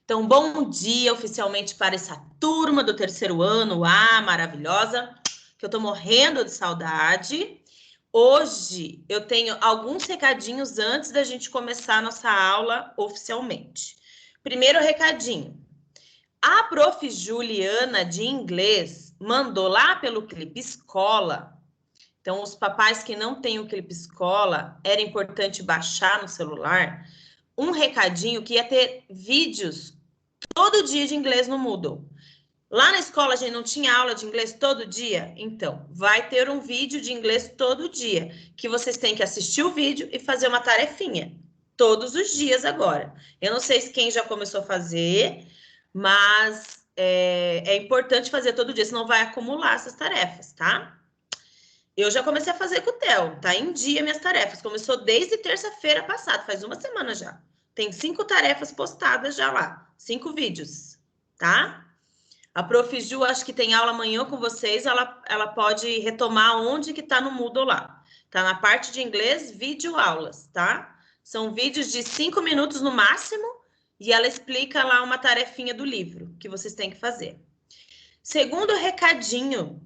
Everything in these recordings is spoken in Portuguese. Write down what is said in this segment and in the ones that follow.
Então, bom dia oficialmente para essa turma do terceiro ano, maravilhosa, que eu tô morrendo de saudade. Hoje eu tenho alguns recadinhos antes da gente começar a nossa aula oficialmente. Primeiro recadinho. A prof. Juliana de inglês mandou lá pelo Clipe Escola. Então, os papais que não têm o Clipe Escola, era importante baixar no celular um recadinho que ia ter vídeos todo dia de inglês no Moodle. Lá na escola a gente não tinha aula de inglês todo dia? Então, vai ter um vídeo de inglês todo dia, que vocês têm que assistir o vídeo e fazer uma tarefinha. Todos os dias agora. Eu não sei se quem já começou a fazer, mas é importante fazer todo dia, senão vai acumular essas tarefas, tá? Eu já comecei a fazer com o Theo, tá em dia minhas tarefas. Começou desde terça-feira passada, faz uma semana já. Tem 5 tarefas postadas já lá, 5 vídeos, tá? A prof. Ju, acho que tem aula amanhã com vocês, ela pode retomar onde que tá no Moodle lá. Tá na parte de inglês, vídeo aulas, tá? São vídeos de 5 minutos no máximo e ela explica lá uma tarefinha do livro que vocês têm que fazer. Segundo recadinho,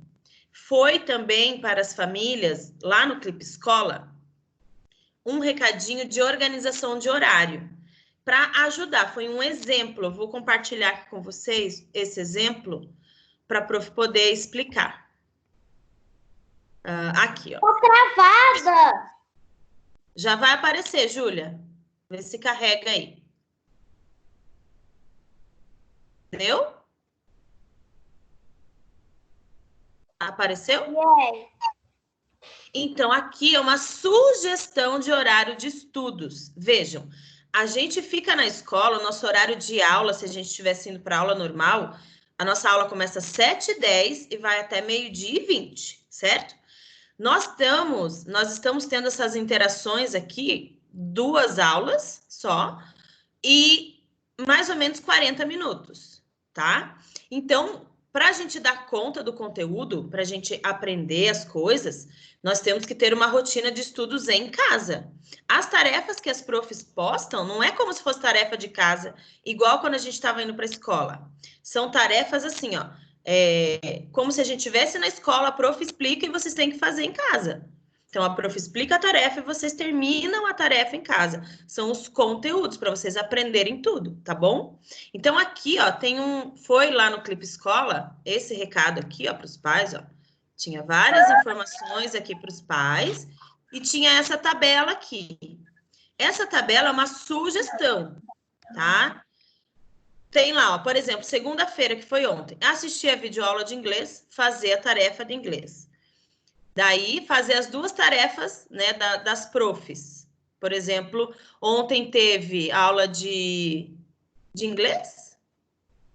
foi também para as famílias, lá no Clipe Escola, um recadinho de organização de horário. Para ajudar, foi um exemplo. Eu vou compartilhar aqui com vocês esse exemplo para a prof poder explicar. Aqui, ó. Tô travada! Já vai aparecer, Júlia. Vê se carrega aí. Entendeu? Apareceu? Yes. Então, aqui é uma sugestão de horário de estudos. Vejam, a gente fica na escola, o nosso horário de aula, se a gente estivesse indo para aula normal, a nossa aula começa às 7h10 e vai até 12h20, certo? Nós estamos tendo essas interações aqui, 2 aulas só, e mais ou menos 40 minutos, tá? Então, para a gente dar conta do conteúdo, para a gente aprender as coisas, nós temos que ter uma rotina de estudos em casa. As tarefas que as profs postam não é como se fosse tarefa de casa, igual quando a gente estava indo para a escola. São tarefas assim, ó, como se a gente estivesse na escola, a prof explica e vocês têm que fazer em casa. Então, a prof explica a tarefa e vocês terminam a tarefa em casa. São os conteúdos para vocês aprenderem tudo, tá bom? Então, aqui, ó, foi lá no Clipe Escola, esse recado aqui, ó, para os pais, ó. Tinha várias informações aqui para os pais e tinha essa tabela aqui. Essa tabela é uma sugestão, tá? Tem lá, ó, por exemplo, segunda-feira, que foi ontem, assistir a videoaula de inglês, fazer a tarefa de inglês. Daí, fazer as 2 tarefas, né, das profs. Por exemplo, ontem teve aula de inglês?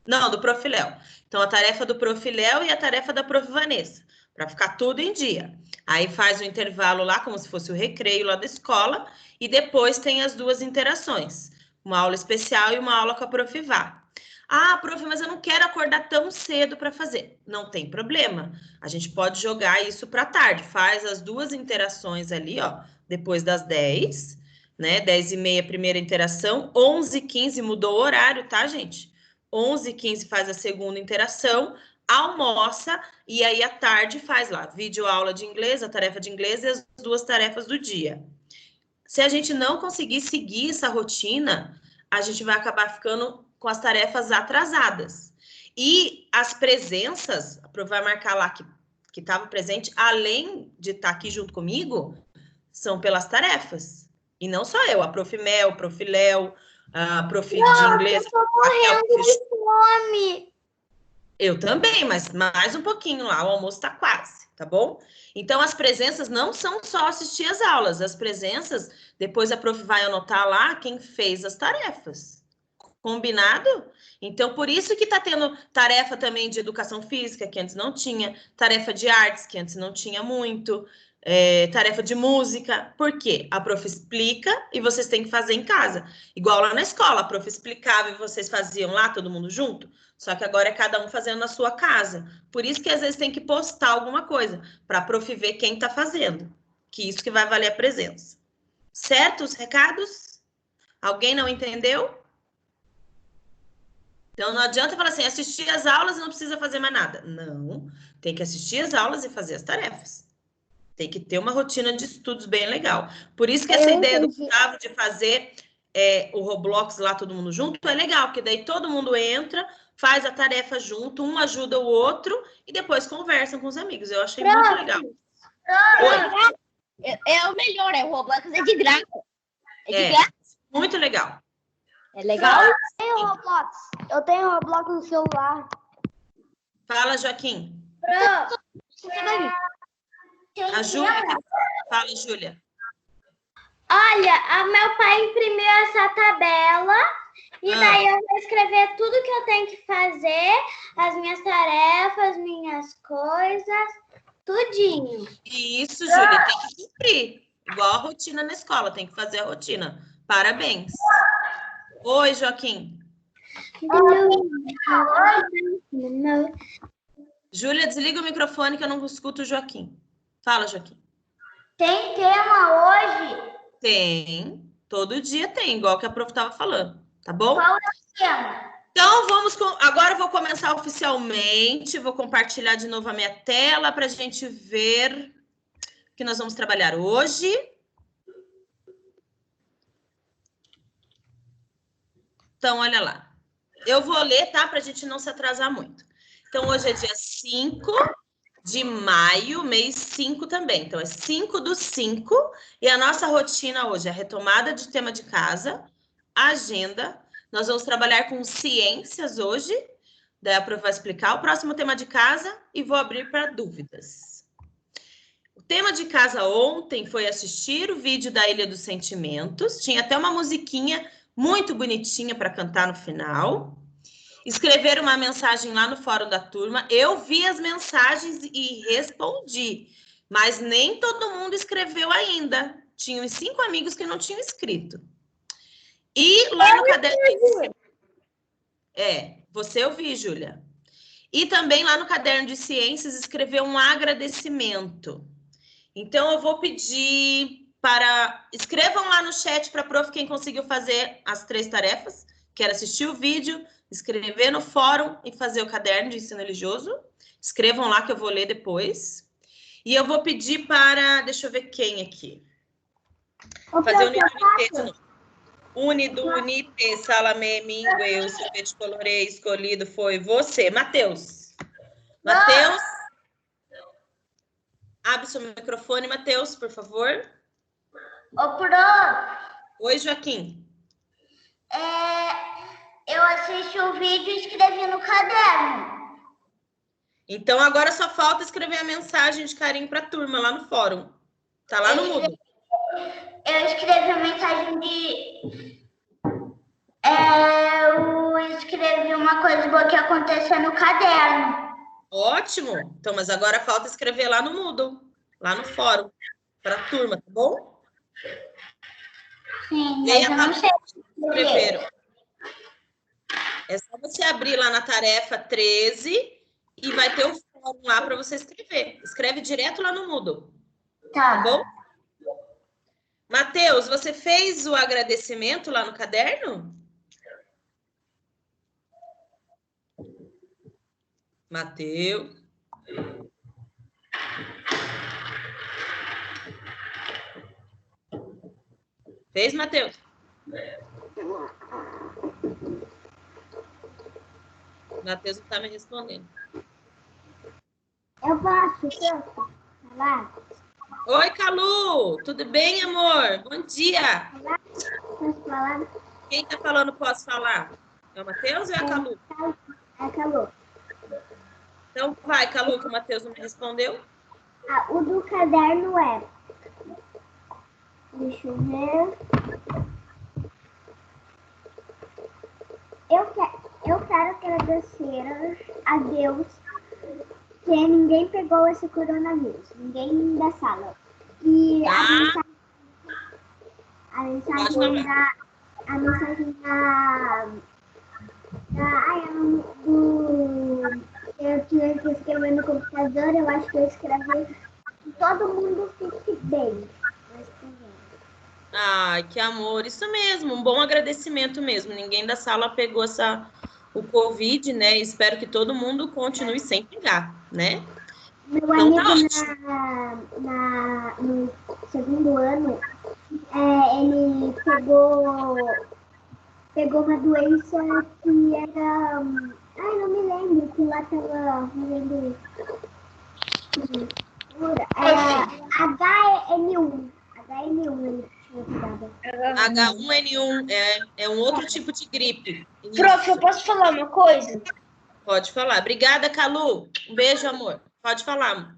Não, do Prof. Léo. Então, a tarefa do Prof. Léo e a tarefa da Prof. Vanessa, para ficar tudo em dia. Aí faz o intervalo lá, como se fosse o recreio lá da escola, e depois tem as 2 interações. Uma aula especial e uma aula com a Prof. Vá. Ah, prof, mas eu não quero acordar tão cedo para fazer. Não tem problema. A gente pode jogar isso para tarde. Faz as 2 interações ali, ó, depois das 10, né? 10h30, primeira interação. 11h15 mudou o horário, tá, gente? 11h15 faz a segunda interação, almoça e aí à tarde faz lá vídeo aula de inglês, a tarefa de inglês e as 2 tarefas do dia. Se a gente não conseguir seguir essa rotina, a gente vai acabar ficando com as tarefas atrasadas. E as presenças, a prof vai marcar lá que estava presente, além de estar aqui junto comigo, são pelas tarefas. E não só eu, a prof. Mel, a prof. Léo, a prof. de inglês. Eu tô morrendo de fome. Eu também, mas mais um pouquinho lá, o almoço tá quase, tá bom? Então, as presenças não são só assistir as aulas, as presenças, depois a prof vai anotar lá quem fez as tarefas. Combinado? Então, por isso que tá tendo tarefa também de educação física, que antes não tinha, tarefa de artes, que antes não tinha muito, tarefa de música. Por quê? A prof explica e vocês têm que fazer em casa. Igual lá na escola, a prof explicava e vocês faziam lá, todo mundo junto. Só que agora é cada um fazendo na sua casa. Por isso que às vezes tem que postar alguma coisa, para a prof ver quem tá fazendo. Que isso que vai valer a presença. Certo os recados? Alguém não entendeu? Então, não adianta falar assim, assistir as aulas e não precisa fazer mais nada. Não, tem que assistir as aulas e fazer as tarefas. Tem que ter uma rotina de estudos bem legal. Por isso que essa ideia do Gustavo de fazer o Roblox lá, todo mundo junto, é legal, porque daí todo mundo entra, faz a tarefa junto, um ajuda o outro e depois conversam com os amigos. Eu achei muito legal. É o melhor, o Roblox é de graça. Muito legal. É legal? Eu tenho Roblox no celular. Fala, Joaquim. A Júlia. Fala, Júlia. Olha, meu pai imprimiu essa tabela e daí eu vou escrever tudo que eu tenho que fazer, as minhas tarefas, minhas coisas, tudinho. Isso, Júlia, tem que cumprir. Igual a rotina na escola, tem que fazer a rotina. Parabéns. Oi, Joaquim. Júlia, desliga o microfone que eu não escuto o Joaquim. Fala, Joaquim. Tem tema hoje? Tem. Todo dia tem, igual que a prof estava falando. Tá bom? Qual é o tema? Então, agora eu vou começar oficialmente. Vou compartilhar de novo a minha tela para a gente ver o que nós vamos trabalhar hoje. Então, olha lá. Eu vou ler, tá? Para a gente não se atrasar muito. Então, hoje é dia 5 de maio, mês 5 também. Então, é 5/5. E a nossa rotina hoje é a retomada de tema de casa, agenda. Nós vamos trabalhar com ciências hoje. Daí a prof vai explicar o próximo tema de casa e vou abrir para dúvidas. O tema de casa ontem foi assistir o vídeo da Ilha dos Sentimentos. Tinha até uma musiquinha muito bonitinha para cantar no final. Escrever uma mensagem lá no fórum da turma. Eu vi as mensagens e respondi, mas nem todo mundo escreveu ainda. Tinha uns 5 amigos que não tinham escrito. E lá no caderno... você eu vi, Júlia. E também lá no caderno de ciências escrever um agradecimento. Então, eu vou pedir para... Escrevam lá no chat para a prof quem conseguiu fazer as 3 tarefas. Quero assistir o vídeo, escrever no fórum e fazer o caderno de ensino religioso. Escrevam lá que eu vou ler depois. E eu vou pedir para... Deixa eu ver quem aqui. Fazer o unidade de novo. Unido, unite, salame, mingue, o silvete colorê escolhido foi você. Matheus. Matheus. Abre seu microfone, Matheus, por favor. Ô, Pro. Oi, Joaquim. Eu assisti o vídeo e escrevi no caderno. Então, agora só falta escrever a mensagem de carinho para a turma lá no fórum. Tá lá no Moodle. Eu escrevi a mensagem de... eu escrevi uma coisa boa que aconteceu no caderno. Ótimo. Então, mas agora falta escrever lá no Moodle, lá no fórum, para a turma, tá bom? Sim, mas eu não sei escrever. É só você abrir lá na tarefa 13 e vai ter o fórum lá para você escrever. Escreve direto lá no Moodle. Tá bom? Matheus, você fez o agradecimento lá no caderno? Matheus. Fez, Matheus? Matheus não está me respondendo. Eu posso falar? Oi, Calu! Tudo bem, amor? Bom dia! Posso falar? Quem está falando posso falar? É o Matheus ou é a Calu? É a Calu. Então vai, Calu, que o Matheus não me respondeu. O do caderno é... Deixa eu ver... Eu quero agradecer a Deus que ninguém pegou esse coronavírus. Ninguém da sala. E a mensagem eu tinha que escrever no computador, eu acho que eu escrevi que todo mundo fique bem. Ai, que amor, isso mesmo, um bom agradecimento mesmo. Ninguém da sala pegou o Covid, né? Espero que todo mundo continue sem pegar, né? Meu Então, tá amigo, ótimo. no segundo ano, ele pegou uma doença que era. Ai, não me lembro, que lá tava vivendo. Era HN1. HN1 ele tinha pegado. H1N1 é um outro tipo de gripe. Prof, eu posso falar uma coisa? Pode falar. Obrigada, Calu. Um beijo, amor. Pode falar.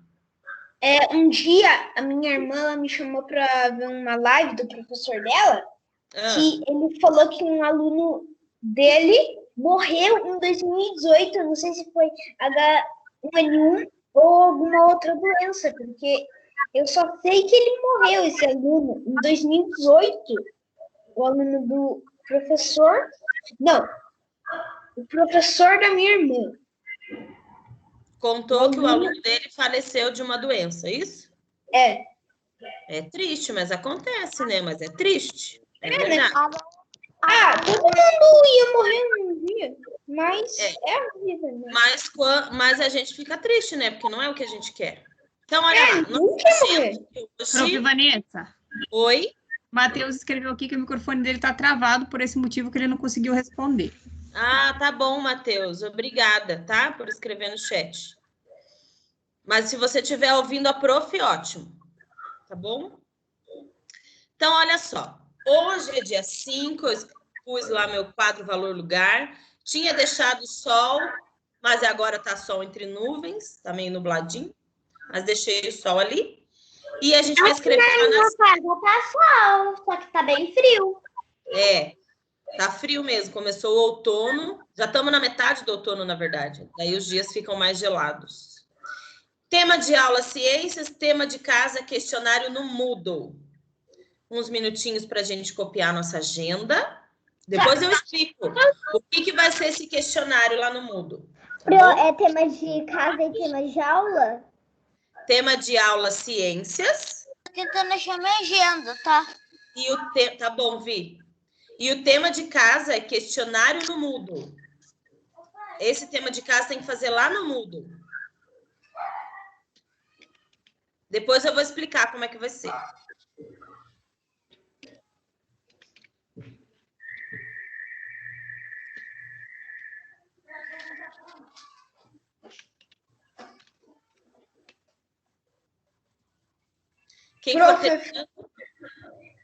Um dia, a minha irmã ela me chamou para ver uma live do professor dela, que ele falou que um aluno dele morreu em 2018, não sei se foi H1N1 ou alguma outra doença, porque eu só sei que ele morreu, esse aluno, em 2018, o aluno do professor, não, o professor da minha irmã. Contou que o aluno dele faleceu de uma doença, isso? É. É triste, mas acontece, né? Mas é triste. É Né? verdade. Todo mundo ia morrer um dia, mas é a vida, né? Mas a gente fica triste, né? Porque não é o que a gente quer. Então, olha lá. Prof. Vanessa. Oi? Matheus escreveu aqui que o microfone dele está travado, por esse motivo que ele não conseguiu responder. Ah, tá bom, Matheus. Obrigada, tá? Por escrever no chat. Mas se você estiver ouvindo a prof, ótimo. Tá bom? Então, olha só. Hoje é dia 5, eu pus lá meu quadro valor lugar. Tinha deixado sol, mas agora tá sol entre nuvens, tá meio nubladinho. Mas deixei o sol ali. E a gente vai escrever lá na casa tá sol, só que tá bem frio. Tá frio mesmo. Começou o outono. Já estamos na metade do outono, na verdade. Daí os dias ficam mais gelados. Tema de aula, ciências. Tema de casa, questionário no Moodle. Uns minutinhos para a gente copiar nossa agenda. Depois eu explico o que vai ser esse questionário lá no Moodle. Tá é tema de casa e tema de aula? Tema de aula, ciências. Tô tentando achar minha agenda, tá? E tá bom, Vi. E o tema de casa é questionário no Moodle. Esse tema de casa tem que fazer lá no Moodle. Depois eu vou explicar como é que vai ser.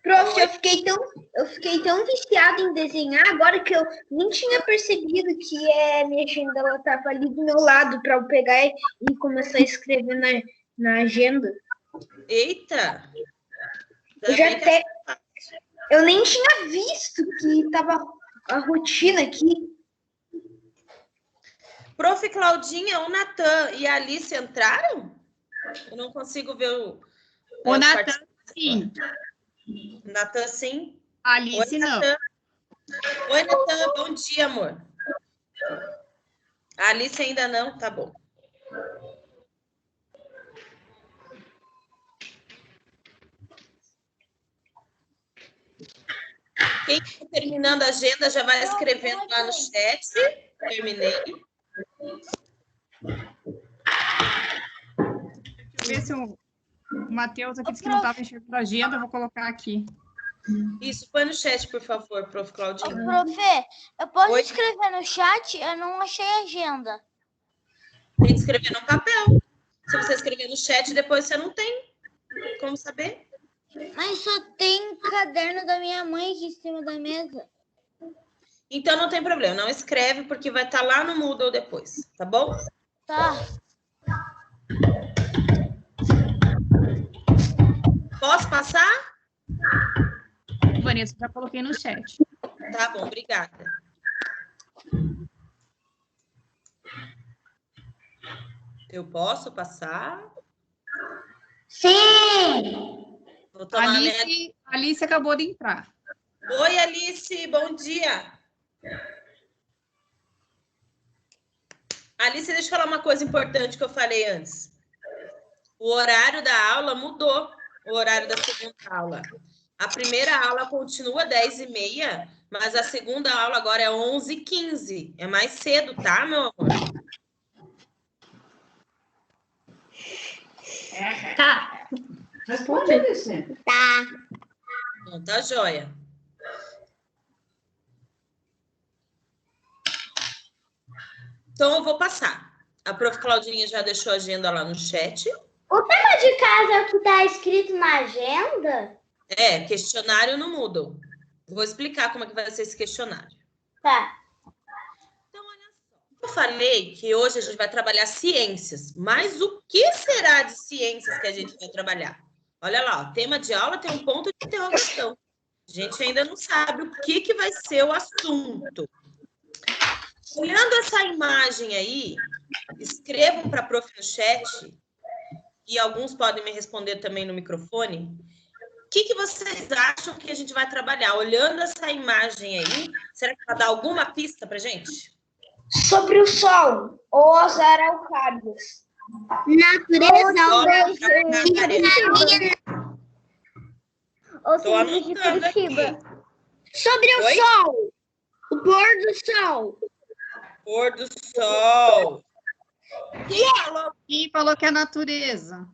Prof, eu fiquei tão viciada em desenhar agora que eu nem tinha percebido que minha agenda ela estava ali do meu lado para eu pegar e começar a escrever na agenda. Eita! Eu nem tinha visto que estava a rotina aqui. Prof. Claudinha, o Natan e a Alice entraram? Eu não consigo ver o Natan, sim. Natan, sim. A Alice, não. Oi, Natan. Bom dia, amor. A Alice ainda não? Tá bom. Quem está terminando a agenda já vai escrevendo lá no chat. Terminei. Deixa eu ver se o Matheus aqui disse que não estava enxergando a agenda, eu vou colocar aqui. Isso, põe no chat, por favor, prof. Claudinha. Prof, eu posso escrever no chat? Eu não achei a agenda. Tem que escrever no papel. Se você escrever no chat, depois você não tem como saber. Mas só tem caderno da minha mãe aqui em cima da mesa. Então não tem problema, não escreve, porque vai estar lá no Moodle depois, tá bom? Tá. Posso passar? Vanessa, já coloquei no chat. Tá bom, obrigada. Eu posso passar? Sim! Vou tomar Alice acabou de entrar. Oi, Alice, bom dia. Alice, deixa eu falar uma coisa importante que eu falei antes. O horário da aula mudou, o horário da segunda aula. A primeira aula continua 10h30, Mas a segunda aula agora é 11h15. É mais cedo, tá, meu amor? Tá. Responde, Alice. Tá. Então, tá joia. Então, eu vou passar. A prof. Claudinha já deixou a agenda lá no chat. O tema de casa é o que está escrito na agenda? É, questionário no Moodle. Vou explicar como é que vai ser esse questionário. Tá. Então, olha só. Eu falei que hoje a gente vai trabalhar ciências. Mas o que será de ciências que a gente vai trabalhar? Olha lá, o tema de aula tem um ponto de interrogação. A gente ainda não sabe o que vai ser o assunto. Olhando essa imagem aí, escrevam para a prof no chat, e alguns podem me responder também no microfone. O que vocês acham que a gente vai trabalhar? Olhando essa imagem aí, será que vai dar alguma pista para gente? Sobre o Sol, ou as araucárias. Natureza ou Estou símbolos de anotando Curitiba. aqui. Sobre o Oi? Sol, o pôr do Sol. Pôr do sol. Quem falou que é natureza?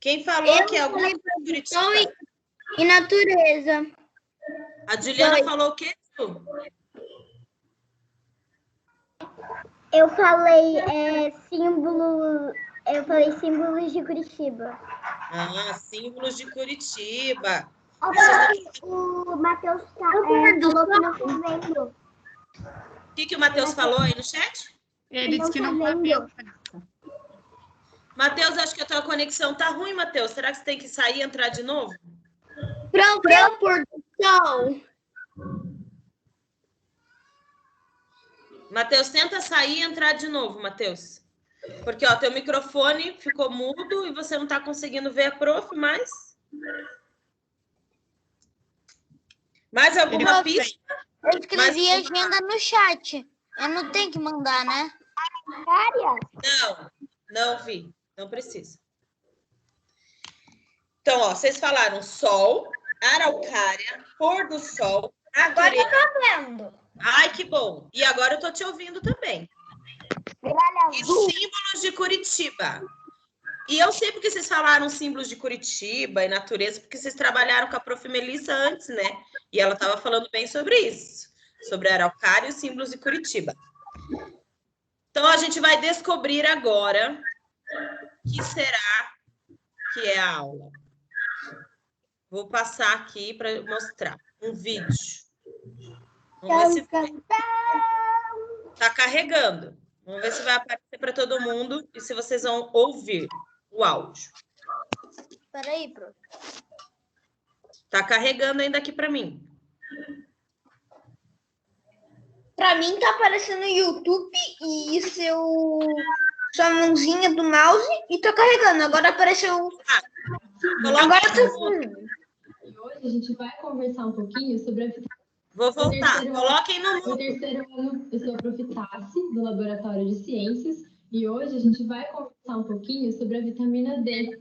Quem falou que é alguma coisa de Curitiba? E natureza. A Juliana falou o quê? Eu falei símbolos de Curitiba. Ah, símbolos de Curitiba. O Matheus falou que não tá vendo. O que o Matheus falou aí no chat? Ele disse que não tá tá vendo. vendo. Matheus, acho que a tua conexão tá ruim, Matheus. Será que você tem que sair e entrar de novo? Para o pôr do Sol. Matheus, tenta sair e entrar de novo, Matheus. Porque, ó, teu microfone ficou mudo e você não tá conseguindo ver a prof, mas... Mais alguma pista? Eu escrevi a agenda no chat. Eu não tenho que mandar, né? Não vi. Não precisa. Então, ó, vocês falaram sol, araucária, pôr do sol, Agora natureza. eu tô vendo. Ai, que bom. E agora eu tô te ouvindo também. E símbolos de Curitiba. E eu sei porque vocês falaram símbolos de Curitiba e natureza, porque vocês trabalharam com a prof. Melissa antes, né? E ela estava falando bem sobre isso. Sobre a araucária e os símbolos de Curitiba. Então, a gente vai descobrir agora o que será que é a aula. Vou passar aqui para mostrar um vídeo. Vamos ver se está carregando. Vamos ver se vai aparecer para todo mundo e se vocês vão ouvir o áudio. Espera aí, prof. Está carregando ainda aqui para mim. Para mim tá aparecendo no YouTube e sua mãozinha do mouse e tá carregando. Agora apareceu. Agora E hoje a gente vai conversar um pouquinho sobre a Vou voltar. Coloquem no mudo. O terceiro ano, eu sou a prof. Tassi, do Laboratório de Ciências, e hoje a gente vai conversar um pouquinho sobre a vitamina D.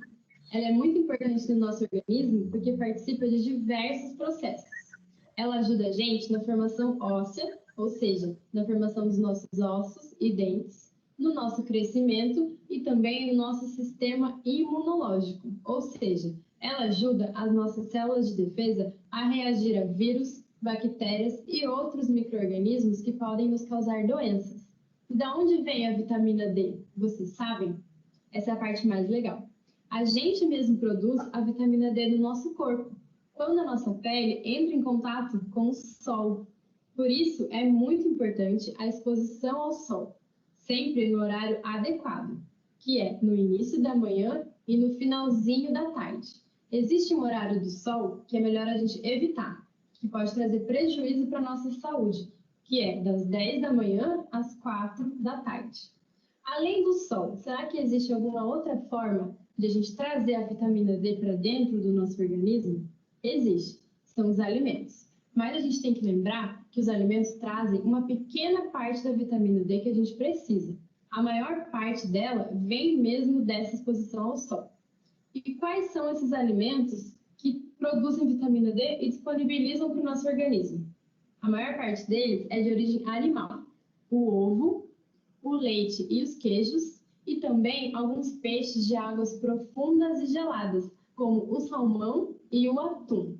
Ela é muito importante no nosso organismo porque participa de diversos processos. Ela ajuda a gente na formação óssea, ou seja, na formação dos nossos ossos e dentes, no nosso crescimento e também no nosso sistema imunológico, ou seja, ela ajuda as nossas células de defesa a reagir a vírus, bactérias e outros micro-organismos que podem nos causar doenças. E da onde vem a vitamina D? Vocês sabem? Essa é a parte mais legal. A gente mesmo produz a vitamina D no nosso corpo, quando a nossa pele entra em contato com o sol. Por isso, é muito importante a exposição ao sol, sempre no horário adequado, que é no início da manhã e no finalzinho da tarde. Existe um horário do sol que é melhor a gente evitar, que pode trazer prejuízo para a nossa saúde, que é das 10 da manhã às 4 da tarde. Além do sol, será que existe alguma outra forma de a gente trazer a vitamina D para dentro do nosso organismo? Existe, são os alimentos. Mas a gente tem que lembrar que os alimentos trazem uma pequena parte da vitamina D que a gente precisa. A maior parte dela vem mesmo dessa exposição ao sol. E quais são esses alimentos que produzem vitamina D e disponibilizam para o nosso organismo. A maior parte deles é de origem animal. O ovo, o leite e os queijos, e também alguns peixes de águas profundas e geladas, como o salmão e o atum.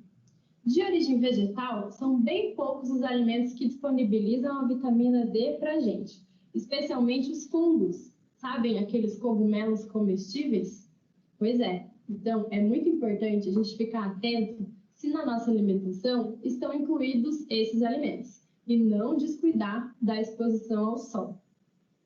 De origem vegetal, são bem poucos os alimentos que disponibilizam a vitamina D para a gente, especialmente os fungos. Sabem aqueles cogumelos comestíveis? Pois é, então é muito importante a gente ficar atento se na nossa alimentação estão incluídos esses alimentos e não descuidar da exposição ao sol.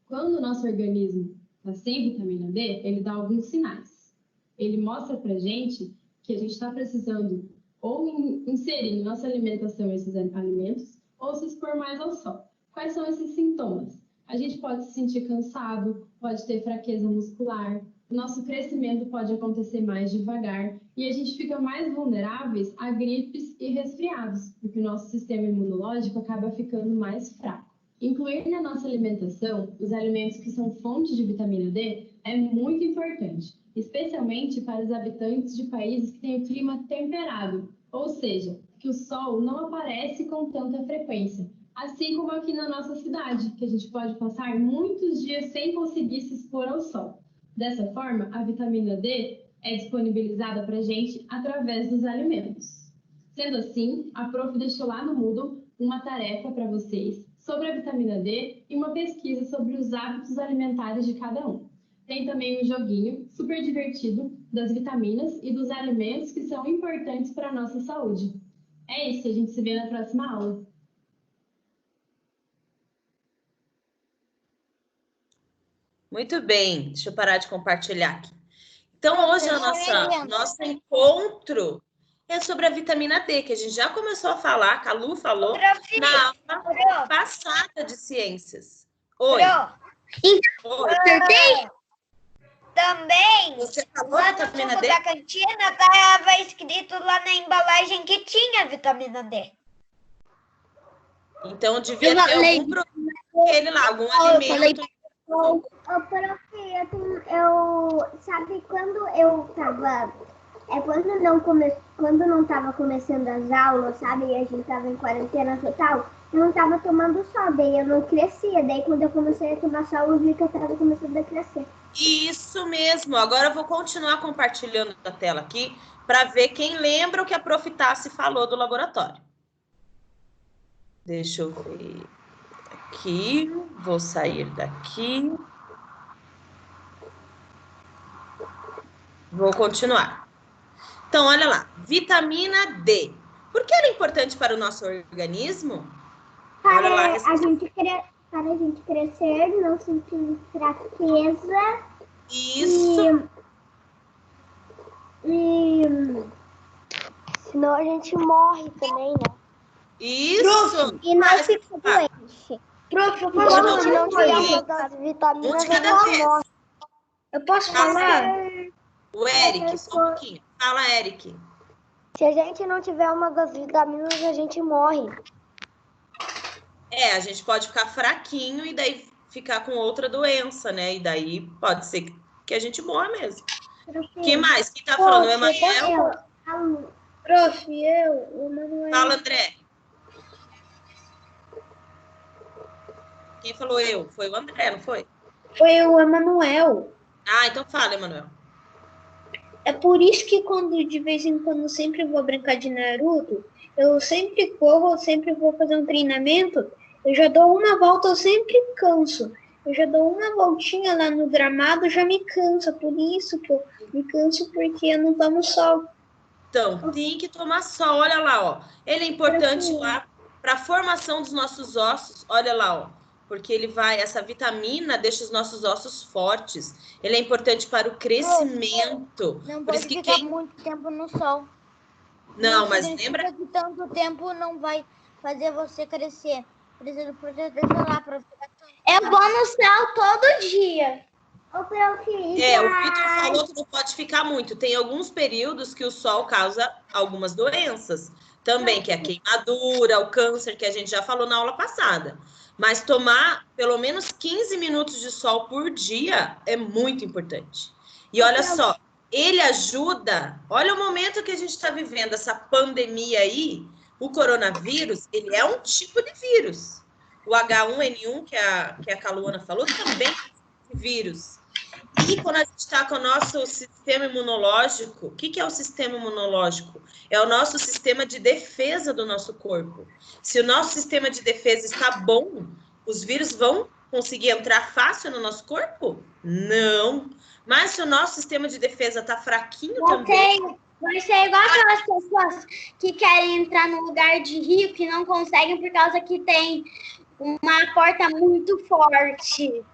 Quando o nosso organismo está sem vitamina D, ele dá alguns sinais. Ele mostra para a gente que a gente está precisando ou inserir na nossa alimentação esses alimentos ou se expor mais ao sol. Quais são esses sintomas? A gente pode se sentir cansado, pode ter fraqueza muscular, o nosso crescimento pode acontecer mais devagar e a gente fica mais vulneráveis a gripes e resfriados, porque o nosso sistema imunológico acaba ficando mais fraco. Incluir na nossa alimentação os alimentos que são fonte de vitamina D é muito importante, especialmente para os habitantes de países que têm o clima temperado, ou seja, que o sol não aparece com tanta frequência, assim como aqui na nossa cidade, que a gente pode passar muitos dias sem conseguir se expor ao sol. Dessa forma, a vitamina D é disponibilizada para a gente através dos alimentos. Sendo assim, a Prof deixou lá no Moodle uma tarefa para vocês sobre a vitamina D e uma pesquisa sobre os hábitos alimentares de cada um. Tem também um joguinho super divertido das vitaminas e dos alimentos que são importantes para a nossa saúde. É isso, a gente se vê na próxima aula. Muito bem, deixa eu parar de compartilhar aqui. Então, hoje o nosso encontro é sobre a vitamina D, que a gente já começou a falar, que a Lu falou na aula passada de ciências. Oi. Oi. Também, Você falou lá da no vitamina suco D? da cantina estava escrito lá na embalagem que tinha vitamina D. Então, devia ter algum produto, aquele lá, algum alimento. Prof, sabe quando eu tava, quando não tava começando as aulas, sabe, e a gente tava em quarentena total, eu não tava tomando sol, daí eu não crescia, daí quando eu comecei a tomar sol, eu vi que eu tava começando a crescer. Isso mesmo, agora eu vou continuar compartilhando a tela aqui, para ver quem lembra o que a Prof. Tassi falou do laboratório. Deixa eu ver aqui, vou sair daqui. Vou continuar. Então, olha lá, vitamina D. Por que ela é importante para o nosso organismo? Olha lá, Para a gente crescer, não sentir fraqueza. Isso. E senão a gente morre também, né? Isso. E não fica doente. Prof, eu Quando posso a gente não tiver Isso. uma das vitaminas, Um de a cada gente vez. morre. Eu posso falar? O Eric, só um pouquinho. Fala, Eric. Se a gente não tiver uma das vitaminas, a gente morre. É, a gente pode ficar fraquinho e daí ficar com outra doença, né? E daí pode ser que a gente morra mesmo. Que mais? Quem tá falando? O Emanuel? Prof, o Emanuel. Fala, André. Quem falou eu? Foi o André, não foi? Foi o Emanuel. Ah, então fala, Emanuel. É por isso que quando de vez em quando sempre vou brincar de Naruto, eu sempre corro, eu sempre vou fazer um treinamento, eu já dou uma volta, eu sempre canso. Eu já dou uma voltinha lá no gramado, já me cansa. Por isso que eu me canso, porque eu não tomo sol. Então, tem que tomar sol, olha lá, ó. Ele é importante lá para a formação dos nossos ossos, olha lá, ó. Porque ele vai, essa vitamina deixa os nossos ossos fortes. Ele é importante para o crescimento. Não Por pode isso que ficar muito tempo no sol. Não, mas significa lembra... que tanto tempo não vai fazer você crescer. Precisa proteger solar para ficar... Eu vou no céu todo dia. o Vitor falou que não pode ficar muito. Tem alguns períodos que o sol causa algumas doenças também, que é a queimadura, o câncer, que a gente já falou na aula passada. Mas tomar pelo menos 15 minutos de sol por dia é muito importante. E olha só, ele ajuda. Olha o momento que a gente está vivendo, essa pandemia aí. O coronavírus, ele é um tipo de vírus. O H1N1, que a Caluana falou, também é um vírus. E quando a gente está com o nosso sistema imunológico, o que é o sistema imunológico? É o nosso sistema de defesa do nosso corpo. Se o nosso sistema de defesa está bom, os vírus vão conseguir entrar fácil no nosso corpo? Não. Mas se o nosso sistema de defesa está fraquinho também... Vai ser igual aquelas pessoas que querem entrar num lugar de rico e não conseguem por causa que tem uma porta muito forte.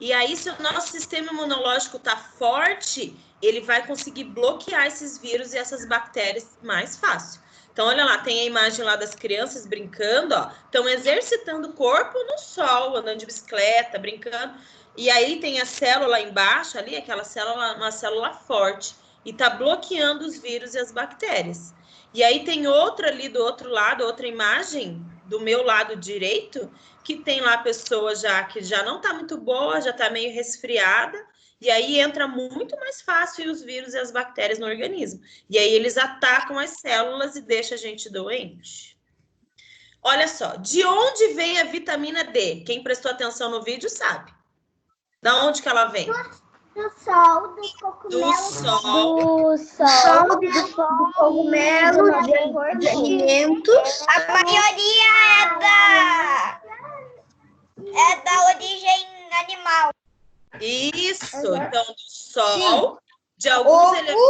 E aí, se o nosso sistema imunológico está forte, ele vai conseguir bloquear esses vírus e essas bactérias mais fácil. Então, olha lá, tem a imagem lá das crianças brincando, ó. Estão exercitando o corpo no sol, andando de bicicleta, brincando. E aí tem a célula embaixo ali, aquela célula, uma célula forte. E está bloqueando os vírus e as bactérias. E aí tem outra ali do outro lado, outra imagem do meu lado direito, que tem lá a pessoa que já não está muito boa, já está meio resfriada, e aí entra muito mais fácil os vírus e as bactérias no organismo. E aí eles atacam as células e deixam a gente doente. Olha só, de onde vem a vitamina D? Quem prestou atenção no vídeo sabe. Da onde que ela vem? Do sol, dos cogumelos. Do cogumelo, de alimentos. A maioria é da origem animal. Isso, então do sol, de alguns elementos.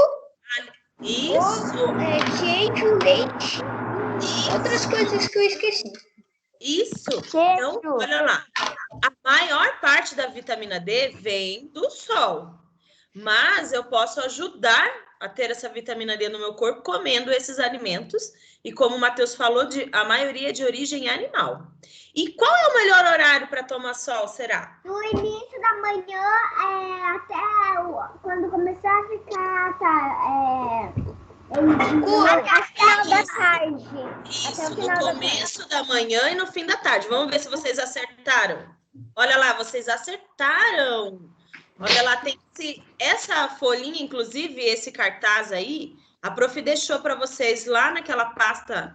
Isso. Queijo, leite. Outras coisas que eu esqueci. Isso. Então, olha lá. A maior parte da vitamina D vem do sol. Mas eu posso ajudar a ter essa vitamina D no meu corpo comendo esses alimentos. E como o Matheus falou, a maioria é de origem animal. E qual é o melhor horário para tomar sol, será? No início da manhã, até quando começar a ficar... até o final da tarde. Isso, no começo da manhã e no fim da tarde. Vamos ver se vocês acertaram. Olha lá, vocês acertaram. Olha lá, tem essa folhinha, inclusive, esse cartaz aí, a prof deixou para vocês lá naquela pasta,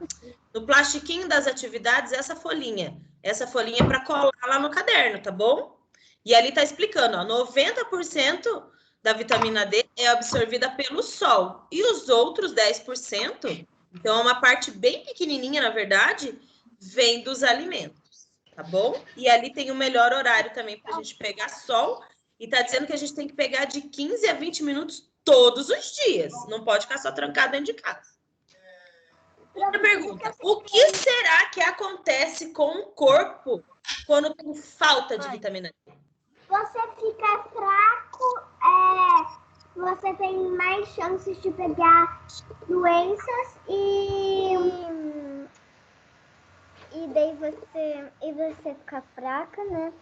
no plastiquinho das atividades, essa folhinha. Essa folhinha é para colar lá no caderno, tá bom? E ali tá explicando, ó, 90% da vitamina D é absorvida pelo sol. E os outros 10%, então é uma parte bem pequenininha, na verdade, vem dos alimentos, tá bom? E ali tem o melhor horário também para a gente pegar sol. E tá dizendo que a gente tem que pegar de 15 a 20 minutos todos os dias. Não pode ficar só trancado dentro de casa. Outra pergunta. O que será que acontece com o corpo quando tem falta de vitamina D? Você fica fraco, você tem mais chances de pegar doenças e daí você fica fraca, né?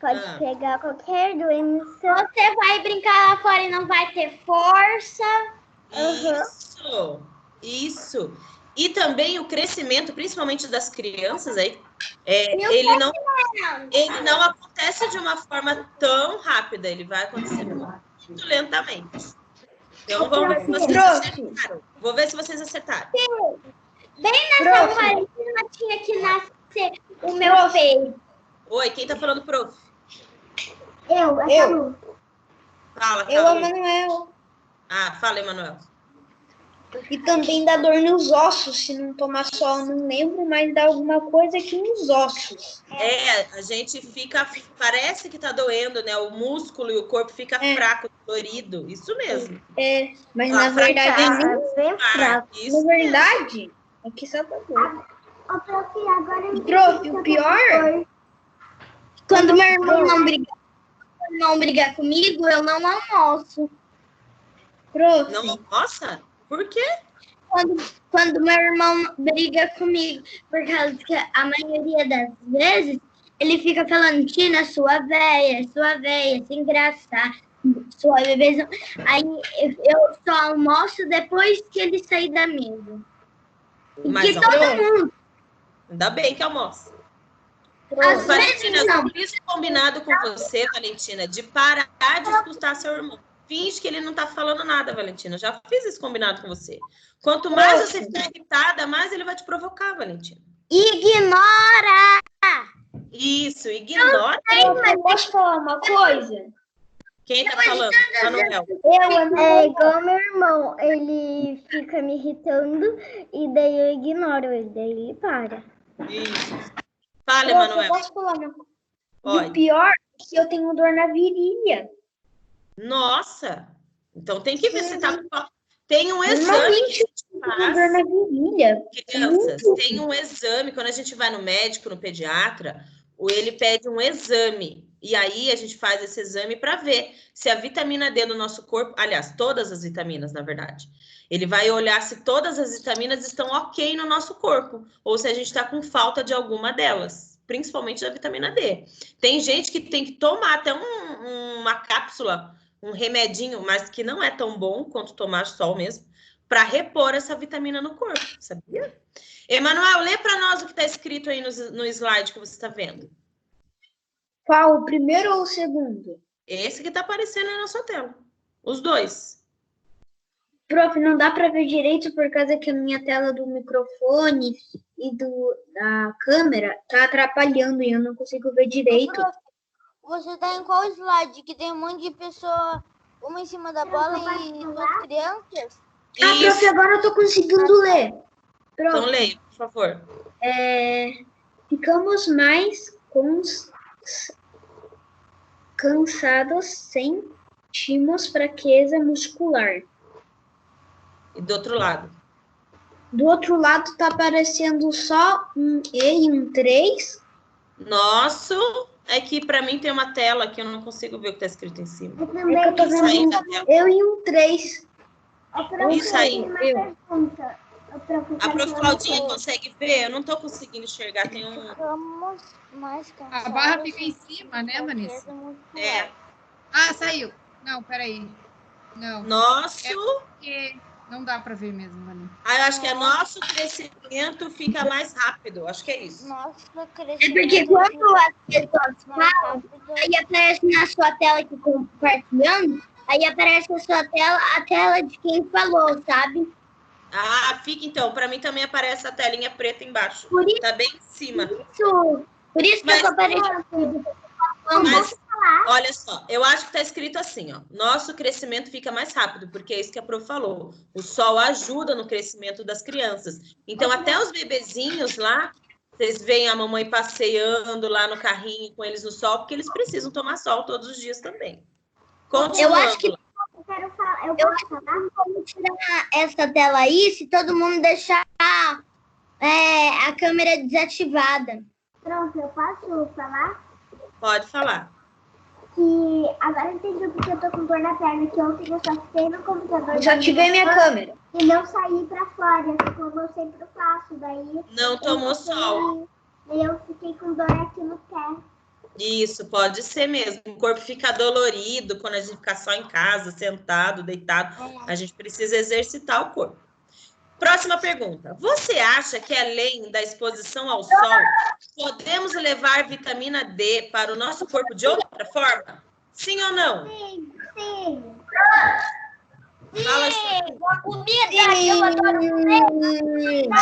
Pode pegar qualquer doença. Você vai brincar lá fora e não vai ter força. Isso. E também o crescimento, principalmente das crianças, aí, ele não acontece de uma forma tão rápida. Ele vai acontecer muito lentamente. Então, vamos ver se vocês acertaram. Vou ver se vocês acertaram. Bem nessa quarentena tinha que nascer o meu peito. Oi, quem tá falando, prof? Eu. Fala. Eu, Emanuel. Fala, Emanuel. E também dá dor nos ossos, se não tomar sol, não lembro, mas dá alguma coisa aqui nos ossos. A gente fica, parece que tá doendo, né? O músculo e o corpo fica fraco, dolorido, isso mesmo. Mas na verdade bem fraco. Na verdade, é que só tá dor. Prof, o pior, quando meu irmão não brigar comigo, eu não almoço. Prof. Não almoça? Por quê? Quando meu irmão briga comigo, por causa que a maioria das vezes ele fica falando, Tina, sua véia, sem engraçar, sua bebezão. Aí eu só almoço depois que ele sair da mesa. Mas todo mundo. Ainda bem que almoça. Às Valentina, vezes não. por isso é combinado com você, Valentina, de parar de escutar seu irmão. finge que ele não tá falando nada, Valentina. Eu já fiz esse combinado com você. Quanto mais você ficar irritada, mais ele vai te provocar, Valentina. Ignora! Isso, ignora. Eu posso falar uma coisa? Quem tá falando? Manuel. É igual meu irmão, ele fica me irritando e daí eu ignoro ele, daí ele para. Isso. Fale, Eu Manuel. posso falar uma coisa? Pode. O pior é que eu tenho dor na virilha. Nossa! Então tem que ver se tá... Tem um exame Normalmente que eu tenho dor na virilha. crianças, tem um exame, quando a gente vai no médico, no pediatra, ele pede um exame. E aí a gente faz esse exame para ver se a vitamina D do nosso corpo, aliás, todas as vitaminas, na verdade. Ele vai olhar se todas as vitaminas estão ok no nosso corpo, ou se a gente está com falta de alguma delas, principalmente da vitamina D. Tem gente que tem que tomar até uma cápsula, um remedinho, mas que não é tão bom quanto tomar sol mesmo, para repor essa vitamina no corpo, sabia? Emanuel, lê para nós o que está escrito aí no slide que você está vendo. Qual, o primeiro ou o segundo? Esse que está aparecendo aí na sua tela. Os dois. Prof, não dá para ver direito por causa que a minha tela do microfone e da câmera tá atrapalhando e eu não consigo ver direito. Prof, você tá em qual slide? Que tem um monte de pessoa, uma em cima da bola e duas crianças? Ah, prof, agora eu tô conseguindo ler. Prof, Então leia, por favor. ficamos mais cansados, sentimos fraqueza muscular. E do outro lado? Do outro lado tá aparecendo só um E e um 3. Nosso, é que para mim tem uma tela que eu não consigo ver o que está escrito em cima. É que eu tô Isso aí, vendo Gabriel. eu e um 3. Isso aí. Eu. A prof. Claudinha consegue ver? Eu não estou conseguindo enxergar. Tem um... Ficamos mais cansados. A barra fica em cima, né, Vanessa? É. Ah, saiu. Não, peraí. Não. Nosso... Porque não dá para ver mesmo, Vanessa. Ah, eu acho que é nosso crescimento fica mais rápido. Acho que é isso. Nossa, É porque quando as pessoas falam, aí aparece na sua tela aqui compartilhando, aí aparece a sua tela, a tela de quem falou, sabe? Ah, fica então. Para mim também aparece a telinha preta embaixo. Por isso, Tá bem em cima. por isso que Mas- eu tô aparecendo. Mas, olha só, eu acho que tá escrito assim, ó. Nosso crescimento fica mais rápido, porque é isso que a prof falou. O sol ajuda no crescimento das crianças. Então, até os bebezinhos lá, vocês veem a mamãe passeando lá no carrinho com eles no sol, porque eles precisam tomar sol todos os dias também. Continuando. Eu acho que eu acho que vamos tirar essa tela aí se todo mundo deixar a câmera desativada. Pronto, eu posso falar? Pode falar. Que agora eu entendi porque eu tô com dor na perna, que ontem eu só fiquei no computador. Desativei minha câmera. E não saí pra fora, como eu sempre faço. Daí Não tomou sol. Daí eu fiquei com dor aqui no pé. Isso, pode ser mesmo. O corpo fica dolorido quando a gente fica só em casa, sentado, deitado. A gente precisa exercitar o corpo. Próxima pergunta. Você acha que além da exposição ao sol, podemos levar vitamina D para o nosso corpo de outra forma? Sim ou não? Sim. Fala assim. A comida, eu adoro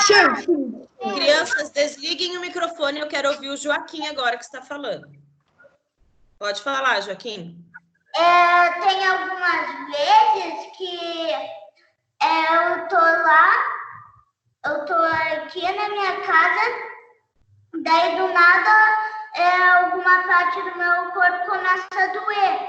Sim. Crianças, desliguem o microfone. Eu quero ouvir o Joaquim agora que está falando. Pode falar, Joaquim. Tem algumas vezes que eu tô lá, eu tô aqui na minha casa, daí do nada alguma parte do meu corpo começa a doer.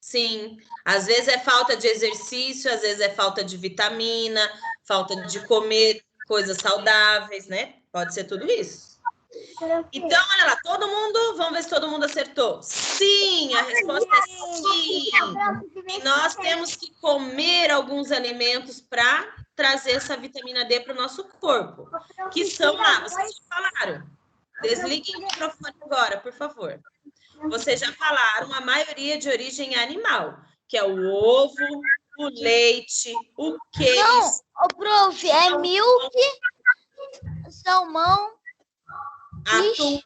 Sim, às vezes é falta de exercício, às vezes é falta de vitamina, falta de comer coisas saudáveis, né? Pode ser tudo isso. Então, olha lá, todo mundo, vamos ver se todo mundo acertou. Sim, a resposta é sim. E nós temos que comer alguns alimentos para trazer essa vitamina D para o nosso corpo. Que são lá, vocês já falaram. Desliguem o microfone agora, por favor. Vocês já falaram, a maioria de origem animal, que é o ovo, o leite, o queijo. Não, prof, é milk, salmão, Atum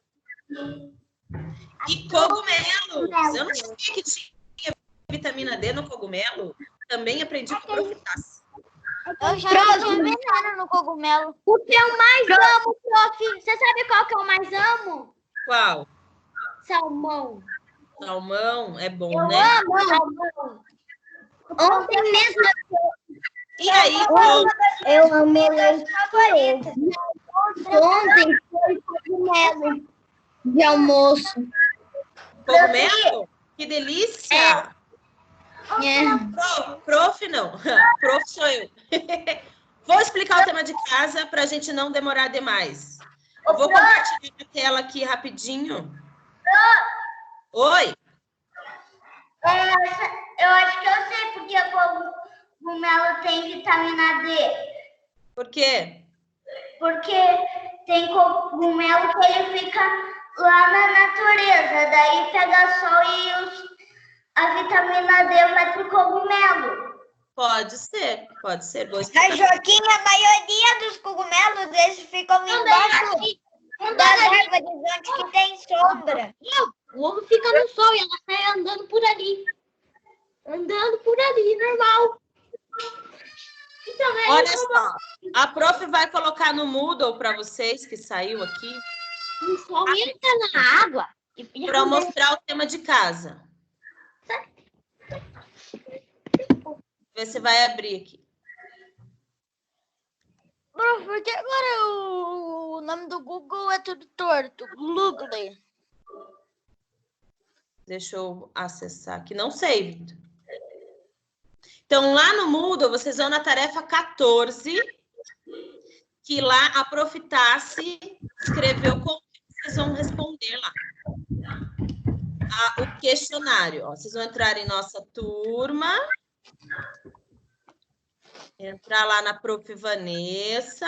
e cogumelos. Eu não sabia que tinha vitamina D no cogumelo? Também aprendi com o Prof. Tassi. Eu já tive veneno no cogumelo. O que eu mais amo, prof. Você sabe qual que eu mais amo? Qual? Salmão. Salmão é bom, Eu né? amo salmão. Ontem mesmo E aí, eu amo leite favorito. Ontem foi cogumelo de almoço. cogumelo? Que delícia! É. Prof, não. Prof sou eu. Vou explicar o tema de casa para a gente não demorar demais. Eu vou compartilhar a tela aqui rapidinho. Oi? Eu acho que eu sei porque o cogumelo tem vitamina D. Por quê? Porque tem cogumelo que ele fica lá na natureza. Daí pega sol e a vitamina D vai pro cogumelo. Pode ser. Boa A explicação. Joaquim, a maioria dos cogumelos, eles ficam embaixo das árvores onde que tem sombra. O ovo fica no sol e ela sai andando por ali. Normal. Então, Olha só, a prof vai colocar no Moodle para vocês, que saiu aqui, o sol entra na água. para mostrar o tema de casa. Vê se vai abrir aqui. Prof, por que agora o nome do Google é tudo torto? Google. Deixa eu acessar aqui. Não sei, Vitor. Então, lá no Moodle, vocês vão na tarefa 14, que lá a Prof. Tassi escreveu como vocês vão responder lá. O questionário. Ó, vocês vão entrar em nossa turma. Entrar lá na Prof. Vanessa.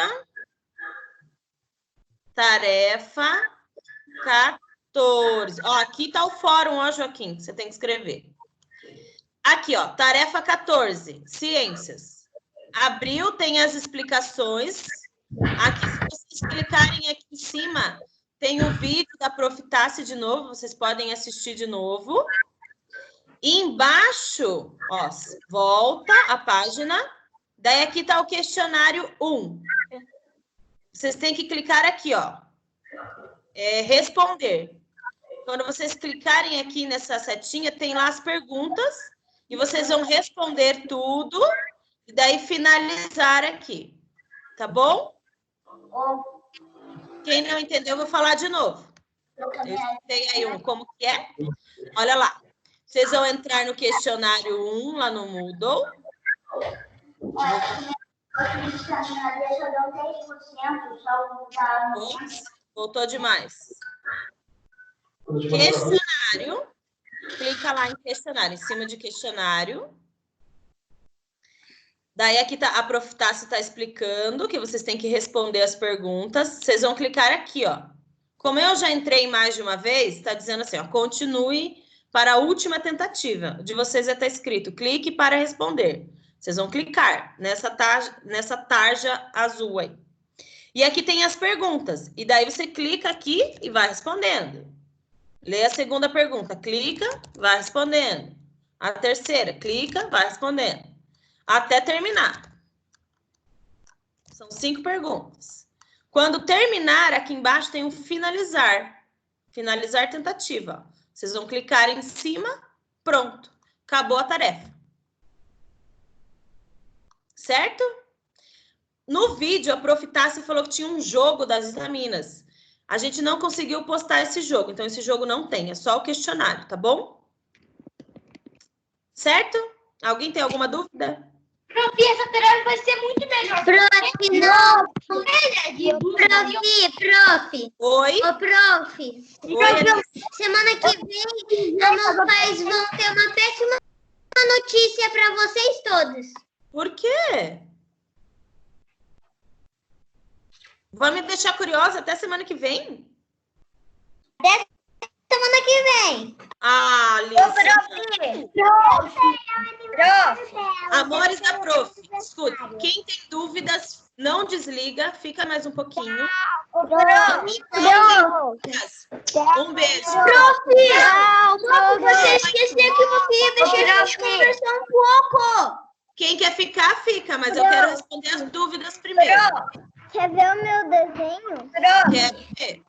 Tarefa 14. Ó, aqui está o fórum, ó, Joaquim, que você tem que escrever. Aqui, ó, tarefa 14, ciências. Abriu, tem as explicações. Aqui, se vocês clicarem aqui em cima, tem o vídeo da Prof. Tassi de novo, vocês podem assistir de novo. E embaixo, ó, volta a página. Daí aqui está o questionário 1. Vocês têm que clicar aqui, ó. Responder. Quando vocês clicarem aqui nessa setinha, tem lá as perguntas. E vocês vão responder tudo. E daí finalizar aqui. Tá bom? Quem não entendeu, eu vou falar de novo. Eu expliquei aí como que é. Olha lá. Vocês vão entrar no questionário 1, lá no Moodle. Voltou demais. Questionário. Clica lá em questionário, em cima de questionário. Daí aqui tá, a Prof. Tassi está explicando que vocês têm que responder as perguntas. Vocês vão clicar aqui, ó. Como eu já entrei mais de uma vez, está dizendo assim, ó, continue para a última tentativa. De vocês já está escrito, clique para responder. Vocês vão clicar nessa tarja azul aí. E aqui tem as perguntas. E daí você clica aqui e vai respondendo. Lê a segunda pergunta, clica, vai respondendo. A terceira, clica, vai respondendo. Até terminar. São 5 perguntas. Quando terminar, aqui embaixo tem um finalizar. Finalizar tentativa. Vocês vão clicar em cima, pronto. Acabou a tarefa. Certo? No vídeo, a Prof. Tassi falou que tinha um jogo das vitaminas. A gente não conseguiu postar esse jogo, então esse jogo não tem, é só o questionário, tá bom? Certo? Alguém tem alguma dúvida? Prof, essa tarefa vai ser muito melhor. Prof, não. Prof. Oi? Ô, prof. Oi, Semana que vem, meus pais vão ter uma péssima notícia para vocês todos. Por quê? Vai me deixar curiosa até semana que vem? Semana semana que vem. Ah, Alice. Amores da prof. Escuta, quem tem dúvidas, não desliga. Fica mais um pouquinho. Um beijo. Prof, você esqueceu que você ia deixar a gente conversar um pouco. Quem quer ficar, fica. Mas eu quero responder as dúvidas primeiro. Quer ver o meu desenho? Quero ver.